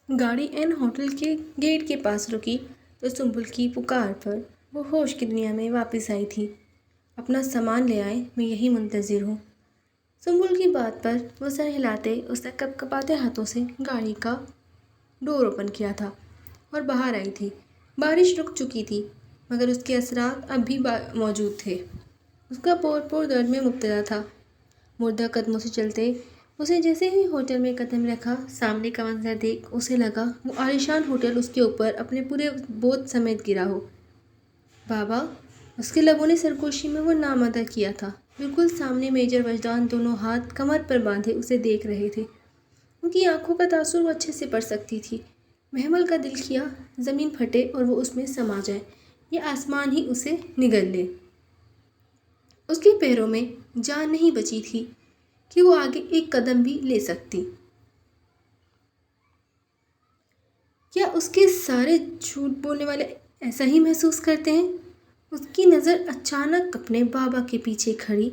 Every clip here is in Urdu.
گاڑی این ہوٹل کے گیٹ کے پاس رکی تو سنبل کی پکار پر وہ ہوش کی دنیا میں واپس آئی تھی۔ اپنا سامان لے آئے، میں یہی منتظر ہوں۔ سنبل کی بات پر وہ سر ہلاتے اس نے کپکپاتے ہاتھوں سے گاڑی کا ڈور اوپن کیا تھا اور باہر آئی تھی۔ بارش رک چکی تھی مگر اس کے اثرات اب بھی موجود تھے۔ اس کا پور پور درد میں مبتلا تھا۔ مردہ قدموں سے چلتے اسے جیسے ہی ہوٹل میں قدم رکھا، سامنے کا منظر دیکھ اسے لگا وہ عالیشان ہوٹل اس کے اوپر اپنے پورے بوجھ سمیت گرا ہو۔ بابا! اس کے لبوں نے سرگوشی میں وہ نام ادا کیا تھا۔ بالکل سامنے میجر وجدان دونوں ہاتھ کمر پر باندھے اسے دیکھ رہے تھے۔ ان کی آنکھوں کا تاثر وہ اچھے سے پڑھ سکتی تھی۔ محمل کا دل کیا زمین پھٹے اور وہ اس میں سما جائے، یہ آسمان ہی اسے نگل لے۔ اس کے پیروں میں جان نہیں بچی تھی کہ وہ آگے ایک قدم بھی لے سکتی۔ کیا اس کے سارے جھوٹ بولنے والے ایسا ہی محسوس کرتے ہیں؟ اس کی نظر اچانک اپنے بابا کے پیچھے کھڑی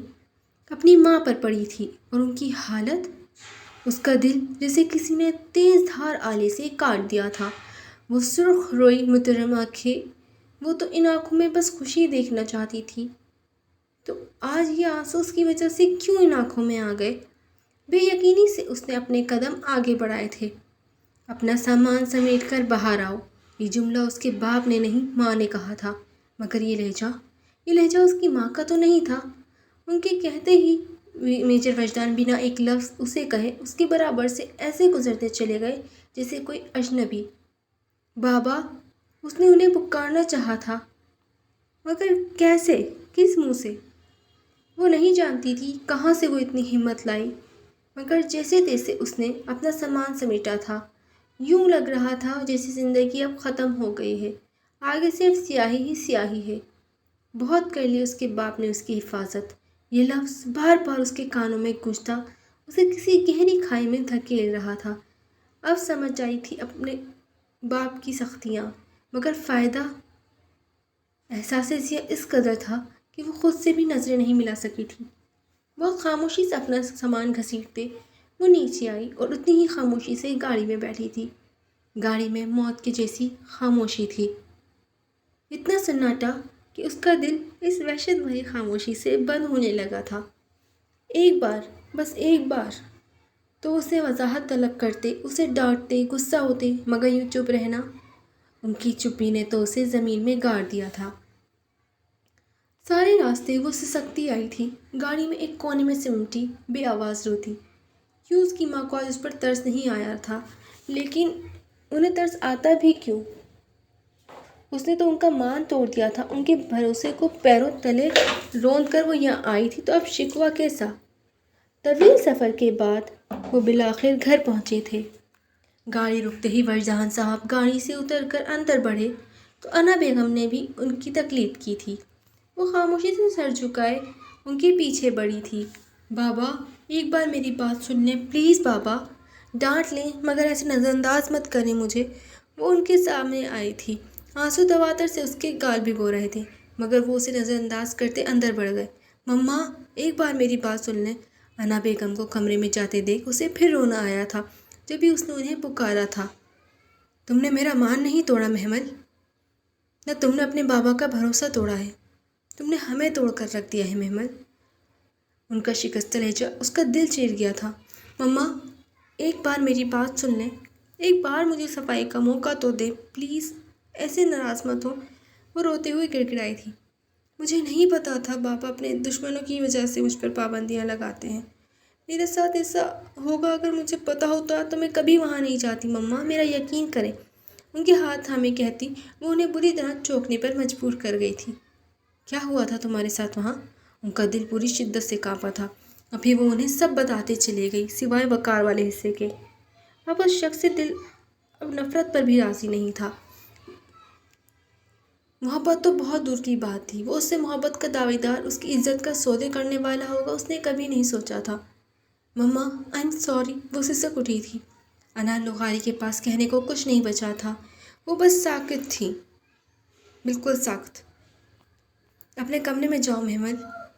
اپنی ماں پر پڑی تھی اور ان کی حالت، اس کا دل جیسے کسی نے تیز دھار آلے سے کاٹ دیا تھا۔ وہ سرخ روئی مترم آنکھیں، وہ تو ان آنکھوں میں بس خوشی دیکھنا چاہتی تھی، تو آج یہ آنسو اس کی وجہ سے کیوں ان آنکھوں میں آ گئے؟ بے یقینی سے اس نے اپنے قدم آگے بڑھائے تھے۔ اپنا سامان سمیٹ کر باہر آؤ، یہ جملہ اس کے باپ نے نہیں ماں نے کہا تھا، مگر یہ لہجہ اس کی ماں کا تو نہیں تھا۔ ان کے کہتے ہی میجر وجدان بنا ایک لفظ اسے کہے اس کے برابر سے ایسے گزرتے چلے گئے جیسے کوئی اجنبی۔ بابا! اس نے انہیں پکارنا چاہا تھا، مگر کیسے؟ کس منہ سے؟ وہ نہیں جانتی تھی کہاں سے وہ اتنی ہمت لائی، مگر جیسے تیسے اس نے اپنا سامان سمیٹا تھا۔ یوں لگ رہا تھا جیسے زندگی اب ختم ہو گئی ہے، آگے صرف سیاہی ہی سیاہی ہے۔ بہت کر لی اس کے باپ نے اس کی حفاظت، یہ لفظ بار بار اس کے کانوں میں گونجتا اسے کسی گہری کھائی میں دھکیل رہا تھا۔ اب سمجھ آئی تھی اپنے باپ کی سختیاں، مگر فائدہ؟ احساس اس قدر تھا کہ وہ خود سے بھی نظریں نہیں ملا سکی تھی۔ وہ خاموشی سے اپنا سامان گھسیٹتے وہ نیچے آئی اور اتنی ہی خاموشی سے گاڑی میں بیٹھی تھی۔ گاڑی میں موت کے جیسی خاموشی تھی، اتنا سناٹا کہ اس کا دل اس وحشت بھری خاموشی سے بند ہونے لگا تھا۔ ایک بار، بس ایک بار تو اسے وضاحت طلب کرتے، اسے ڈانٹتے، غصہ ہوتے، مگر یوں چپ رہنا، ان کی چپی نے تو اسے زمین میں گاڑ دیا تھا۔ سارے راستے وہ سسکتی آئی تھی، گاڑی میں ایک کونے میں سمٹی بے آواز روتی۔ کیوں اس کی ماں کو آج اس پر ترس نہیں آیا تھا؟ لیکن انہیں ترس آتا بھی کیوں؟ اس نے تو ان کا مان توڑ دیا تھا، ان کے بھروسے کو پیروں تلے روند کر وہ یہاں آئی تھی، تو اب شکوہ کیسا؟ طویل سفر کے بعد وہ بالآخر گھر پہنچے تھے۔ گاڑی رکتے ہی وجدان صاحب گاڑی سے اتر کر اندر بڑھے تو انا بیگم نے بھی ان کی تقلید کی تھی۔ وہ خاموشی سے سر جھکائے ان کے پیچھے بڑھی تھی۔ بابا! ایک بار میری بات سن لیں پلیز بابا، ڈانٹ لیں مگر ایسے نظر انداز مت کریں مجھے۔ وہ ان کے سامنے آئی تھی، آنسو تواتر سے اس کے گال بھگو رہے تھے، مگر وہ اسے نظر انداز کرتے اندر بڑھ گئے۔ مما! ایک بار میری بات سن لیں۔ انا بیگم کو کمرے میں جاتے دیکھ اسے پھر رونا آیا تھا، جب بھی اس نے انہیں پکارا تھا۔ تم نے میرا مان نہیں توڑا محمل، نہ تم نے اپنے بابا کا بھروسہ توڑا ہے، تم نے ہمیں توڑ کر رکھ دیا ہے محمل۔ ان کا شکستہ لہجہ اس کا دل چیر گیا تھا۔ مما! ایک بار میری بات سن لیں، ایک بار مجھے صفائی کا موقع تو دے پلیز، ایسے ناراض مت ہو۔ وہ روتے ہوئے گڑگڑائی تھی۔ مجھے نہیں پتا تھا بابا اپنے دشمنوں کی وجہ سے مجھ پر پابندیاں لگاتے ہیں، میرے ساتھ ایسا ہوگا اگر مجھے پتا ہوتا تو میں کبھی وہاں نہیں جاتی مما، میرا یقین کریں۔ ان کے ہاتھ تھامے کہتی وہ انہیں بری طرح چوکنے پر مجبور کر گئی تھی۔ کیا ہوا تھا تمہارے ساتھ وہاں؟ ان کا دل پوری شدت سے کانپا تھا۔ ابھی وہ انہیں سب بتاتے چلے گئی سوائے وقار والے حصے کے۔ اب اس شخص سے دل اب نفرت پر بھی راضی نہیں تھا۔ محبت تو بہت دور کی بات تھی، وہ اس سے محبت کا دعویٰ دار، اس کی عزت کا سودے کرنے والا ہوگا، اس نے کبھی نہیں سوچا تھا۔ مما آئی ایم سوری، وہ سسک اٹھی تھی۔ انا لغاری کے پاس کہنے کو کچھ نہیں بچا تھا، وہ بس ساکت تھی، بالکل ساکت۔ اپنے کمرے میں جاؤ محمل۔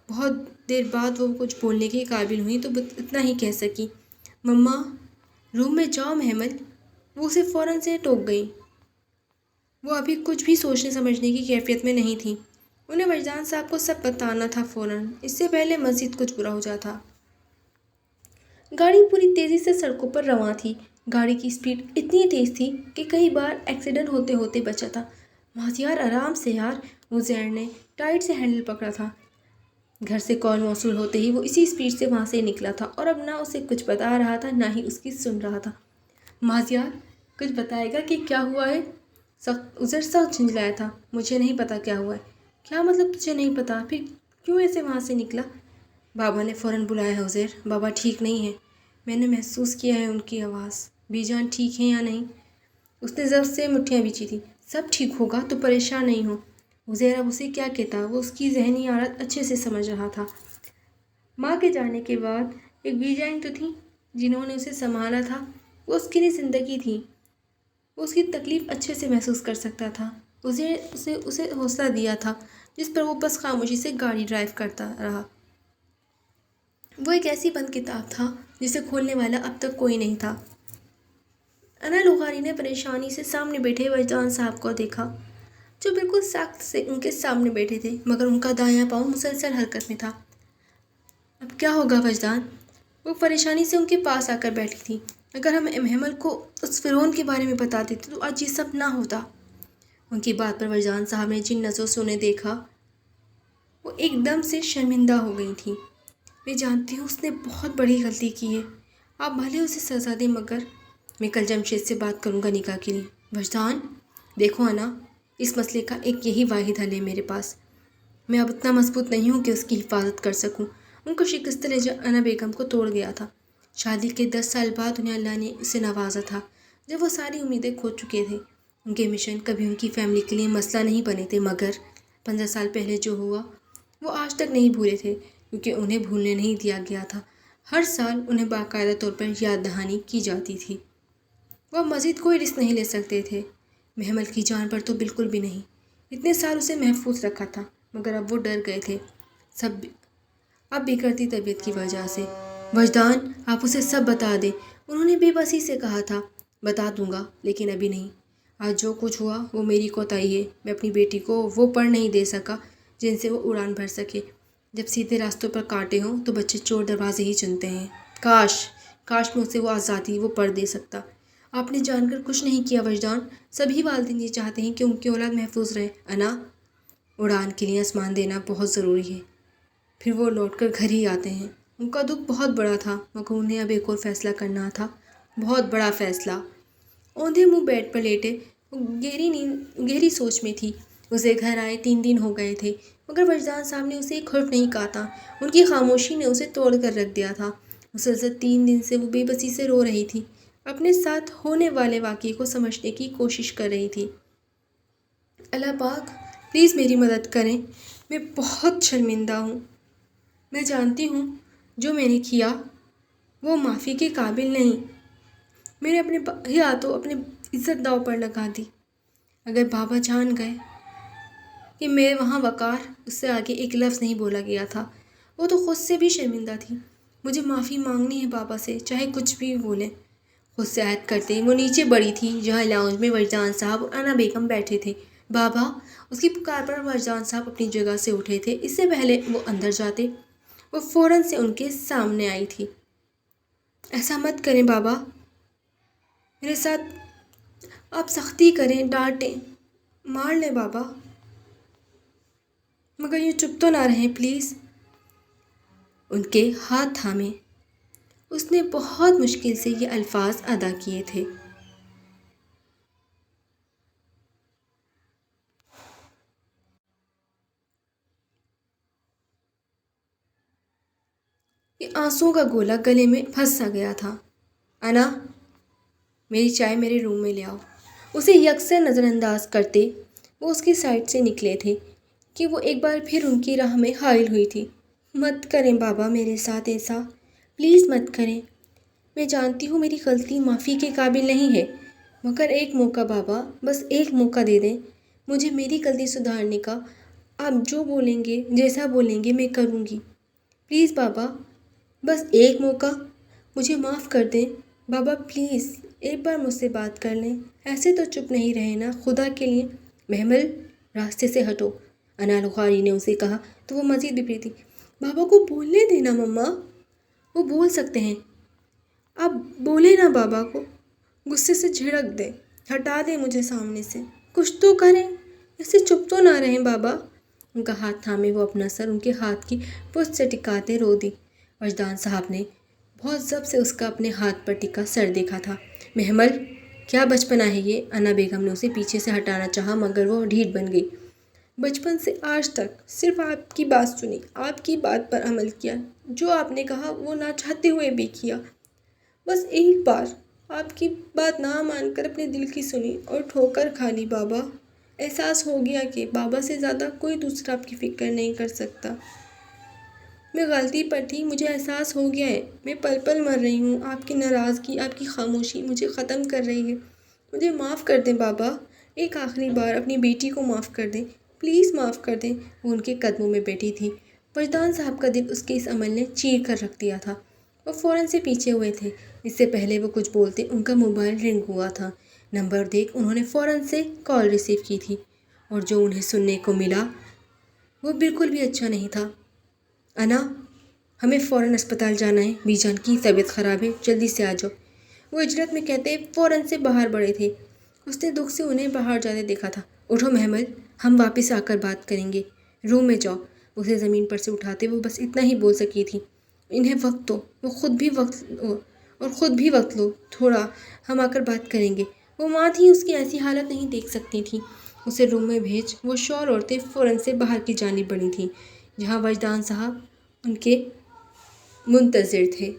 بہت دیر بعد وہ کچھ بولنے کے قابل ہوئی تو اتنا ہی کہہ سکی، مما روم میں جاؤ محمل۔ وہ اسے فوراً سے ٹوک گئی۔ وہ ابھی کچھ بھی سوچنے سمجھنے کی کیفیت میں نہیں تھی۔ انہیں وجدان صاحب کو سب بتانا تھا فوراً، اس سے پہلے مزید کچھ برا ہو جاتا۔ گاڑی پوری تیزی سے سڑکوں پر رواں تھی۔ گاڑی کی سپیڈ اتنی تیز تھی کہ کئی بار ایکسیڈنٹ ہوتے ہوتے بچا تھا۔ مازیار آرام سے یار، عزیر نے ٹائٹ سے ہینڈل پکڑا تھا۔ گھر سے کال موصول ہوتے ہی وہ اسی سپیڈ سے وہاں سے نکلا تھا اور اب نہ اسے کچھ بتا رہا تھا نہ ہی اس کی سن رہا تھا۔ مازیار کچھ بتائے گا کہ کیا ہوا ہے؟ عزیر سخت جھنجھلایا تھا۔ مجھے نہیں پتا کیا ہوا ہے۔ کیا مطلب تجھے نہیں پتا؟ پھر کیوں ایسے وہاں سے نکلا؟ بابا نے فوراً بلایا ہے عزیر، بابا ٹھیک نہیں ہے، میں نے محسوس کیا ہے ان کی آواز۔ بی جان ٹھیک ہے یا نہیں؟ اس نے ضبط سے مٹھیاں بیچی تھی۔ سب ٹھیک ہوگا تو پریشان نہیں ہو۔ عزیر اب اسے کیا کہتا، وہ اس کی ذہنی حالت اچھے سے سمجھ رہا تھا۔ ماں کے جانے کے بعد ایک بی جان تو تھی جنہوں نے اسے سنبھالا تھا، وہ اس کے لیے زندگی تھی۔ وہ اس کی تکلیف اچھے سے محسوس کر سکتا تھا۔ اسے حوصلہ دیا تھا، جس پر وہ بس خاموشی سے گاڑی ڈرائیو کرتا رہا۔ وہ ایک ایسی بند کتاب تھا جسے کھولنے والا اب تک کوئی نہیں تھا۔ انا لغاری نے پریشانی سے سامنے بیٹھے وجدان صاحب کو دیکھا، جو بالکل سخت سے ان کے سامنے بیٹھے تھے، مگر ان کا دایاں پاؤں مسلسل حرکت میں تھا۔ اب کیا ہوگا وجدان؟ وہ پریشانی سے ان کے پاس آ کر بیٹھی تھی۔ اگر ہم حمل کو اس فرعون کے بارے میں بتا دیتے تو آج یہ سب نہ ہوتا۔ ان کی بات پر وجدان صاحب نے جن نظروں سے انہیں دیکھا، وہ ایک دم سے شرمندہ ہو گئی تھیں۔ میں جانتی ہوں اس نے بہت بڑی غلطی کی ہے، آپ بھلے اسے سزا دیں، مگر میں کل جمشید سے بات کروں گا نکاح کے لیے۔ وجدان دیکھو انا، اس مسئلے کا ایک یہی واحد حل ہے میرے پاس۔ میں اب اتنا مضبوط نہیں ہوں کہ اس کی حفاظت کر سکوں۔ ان کو شکست لہجہ انا بیگم کو توڑ گیا تھا۔ شادی کے 10 سال بعد انہیں اللہ نے اسے نوازا تھا، جب وہ ساری امیدیں کھو چکے تھے۔ ان کے مشن کبھی ان کی فیملی کے لیے مسئلہ نہیں بنے تھے، مگر 15 سال پہلے جو ہوا وہ آج تک نہیں بھولے تھے، کیونکہ انہیں بھولنے نہیں دیا گیا تھا۔ ہر سال انہیں باقاعدہ طور پر یاد دہانی کی جاتی تھی۔ وہ مزید کوئی رسک نہیں لے سکتے تھے، محمل کی جان پر تو بالکل بھی نہیں۔ اتنے سال اسے محفوظ رکھا تھا، مگر اب وہ ڈر گئے تھے، اب بگڑتی طبیعت کی وجہ سے۔ وجدان آپ اسے سب بتا دیں، انہوں نے بے بسی سے کہا تھا۔ بتا دوں گا، لیکن ابھی نہیں۔ آج جو کچھ ہوا وہ میری کوتاہی ہے۔ میں اپنی بیٹی کو وہ پڑھ نہیں دے سکا جن سے وہ اڑان بھر سکے۔ جب سیدھے راستوں پر کانٹے ہوں تو بچے چور دروازے ہی چنتے ہیں۔ کاش میں اسے وہ آزادی وہ پڑھ دے سکتا۔ آپ نے جان کر کچھ نہیں کیا وجدان۔ سبھی والدین یہ چاہتے ہیں کہ ان کی اولاد محفوظ رہے۔ انا، اڑان کے لیے آسمان دینا بہت ضروری ہے، پھر وہ لوٹ کر گھر ہی آتے ہیں۔ ان کا دکھ بہت بڑا تھا، مگر انہیں اب ایک اور فیصلہ کرنا تھا، بہت بڑا فیصلہ۔ اوندھے منہ بیڈ پر لیٹے وہ گہری سوچ میں تھی۔ اسے گھر آئے 3 دن ہو گئے تھے، مگر وجدان صاحب نے اسے ایک حرف نہیں کہا تھا۔ ان کی خاموشی نے اسے توڑ کر رکھ دیا تھا۔ مسلسل 3 دن سے وہ بے بسی سے رو رہی تھی، اپنے ساتھ ہونے والے واقعے کو سمجھنے کی کوشش کر رہی تھی۔ اللہ پاک پلیز میری مدد کریں، میں بہت شرمندہ ہوں۔ میں جانتی ہوں جو میں نے کیا وہ معافی کے قابل نہیں۔ میں نے اپنے ہی ہاتھوں اپنی عزت داؤ پر لگا دی۔ اگر بابا جان گئے کہ میں وہاں وقار، اس سے آگے ایک لفظ نہیں بولا گیا تھا۔ وہ تو خود سے بھی شرمندہ تھی۔ مجھے معافی مانگنی ہے بابا سے، چاہے کچھ بھی بولیں۔ خود سے عہد کرتے وہ نیچے بڑی تھی جہاں لاؤنج میں وجدان صاحب اور انا بیگم بیٹھے تھے۔ بابا، اس کی پکار پر وجدان صاحب اپنی جگہ سے اٹھے تھے۔ اس سے پہلے وہ اندر جاتے، وہ فوراً سے ان کے سامنے آئی تھی۔ ایسا مت کریں بابا، میرے ساتھ آپ سختی کریں، ڈانٹیں، مار لیں بابا، مگر یہ چپ تو نہ رہیں پلیز۔ ان کے ہاتھ تھامے اس نے بہت مشکل سے یہ الفاظ ادا کیے تھے۔ یہ آنسوؤں کا گولا گلے میں پھنس سا گیا تھا۔ انا، میری چائے میرے روم میں لے آؤ۔ اسے یکسر نظر انداز کرتے وہ اس کی سائڈ سے نکلے تھے کہ وہ ایک بار پھر ان کی راہ میں حائل ہوئی تھی۔ مت کریں بابا میرے ساتھ ایسا، پلیز مت کریں۔ میں جانتی ہوں میری غلطی معافی کے قابل نہیں ہے، مگر ایک موقع بابا، بس ایک موقع دے دیں مجھے میری غلطی سدھارنے کا۔ آپ جو بولیں گے، جیسا بولیں گے میں کروں گی۔ پلیز بابا، بس ایک موقع، مجھے معاف کر دیں بابا پلیز۔ ایک بار مجھ سے بات کر لیں، ایسے تو چپ نہیں رہے نا، خدا کے لیے۔ محمل، راستے سے ہٹو، انا لغاری نے اسے کہا تو وہ مزید بپری تھی۔ بابا کو بولنے دینا مما، وہ بول سکتے ہیں، اب بولے نا بابا کو۔ غصے سے جھڑک دے، ہٹا دے مجھے سامنے سے، کچھ تو کریں، ایسے چپ تو نہ رہیں بابا۔ ان کا ہاتھ تھامے وہ اپنا سر ان کے ہاتھ کی پشت سے ٹکاتے رو دی۔ وجدان صاحب نے بہت ضبط سے اس کا اپنے ہاتھ پر ٹکا سر دیکھا تھا۔ محمل، کیا بچپنا ہے یہ؟ انا بیگم نے اسے پیچھے سے ہٹانا چاہا مگر وہ ڈھیٹ بن گئی۔ بچپن سے آج تک صرف آپ کی بات سنی، آپ کی بات پر عمل کیا، جو آپ نے کہا وہ نہ چاہتے ہوئے بھی کیا۔ بس ایک بار آپ کی بات نہ مان کر اپنے دل کی سنی اور ٹھوکر کھا لی بابا۔ احساس ہو گیا کہ بابا سے زیادہ کوئی دوسرا آپ کی فکر نہیں کر سکتا۔ میں غلطی پر تھی، مجھے احساس ہو گیا ہے، میں پل پل مر رہی ہوں، آپ کی ناراضگی، آپ کی خاموشی مجھے ختم کر رہی ہے۔ مجھے معاف کر دیں بابا، ایک آخری بار اپنی بیٹی کو معاف کر دیں، پلیز معاف کر دیں۔ وہ ان کے قدموں میں بیٹھی تھی۔ وجدان صاحب کا دل اس کے اس عمل نے چیر کر رکھ دیا تھا۔ وہ فوراً سے پیچھے ہوئے تھے۔ اس سے پہلے وہ کچھ بولتے ان کا موبائل رنگ ہوا تھا۔ نمبر دیکھ انہوں نے فوراً سے کال ریسیو کی تھی، اور جو انہیں سننے کو ملا وہ بالکل بھی اچھا نہیں تھا۔ انا، ہمیں فوراً اسپتال جانا ہے، بی جان کی طبیعت خراب ہے، جلدی سے آ جاؤ۔ وہ اجرت میں کہتے فوراً سے باہر بڑھے تھے۔ اس نے دکھ سے انہیں باہر جاتے دیکھا تھا۔ اٹھو محمل، ہم واپس آ کر بات کریں گے، روم میں جاؤ۔ اسے زمین پر سے اٹھاتے وہ بس اتنا ہی بول سکی تھی، انہیں وقت دو، وہ خود بھی وقت لو تھوڑا، ہم آ کر بات کریں گے۔ وہ ماں تھی، اس کی ایسی حالت نہیں دیکھ سکتی تھی۔ اسے روم میں بھیج وہ شور عورتیں فوراً سے باہر کی جانب بڑھی تھیں، جہاں وجدان صاحب ان کے منتظر تھے۔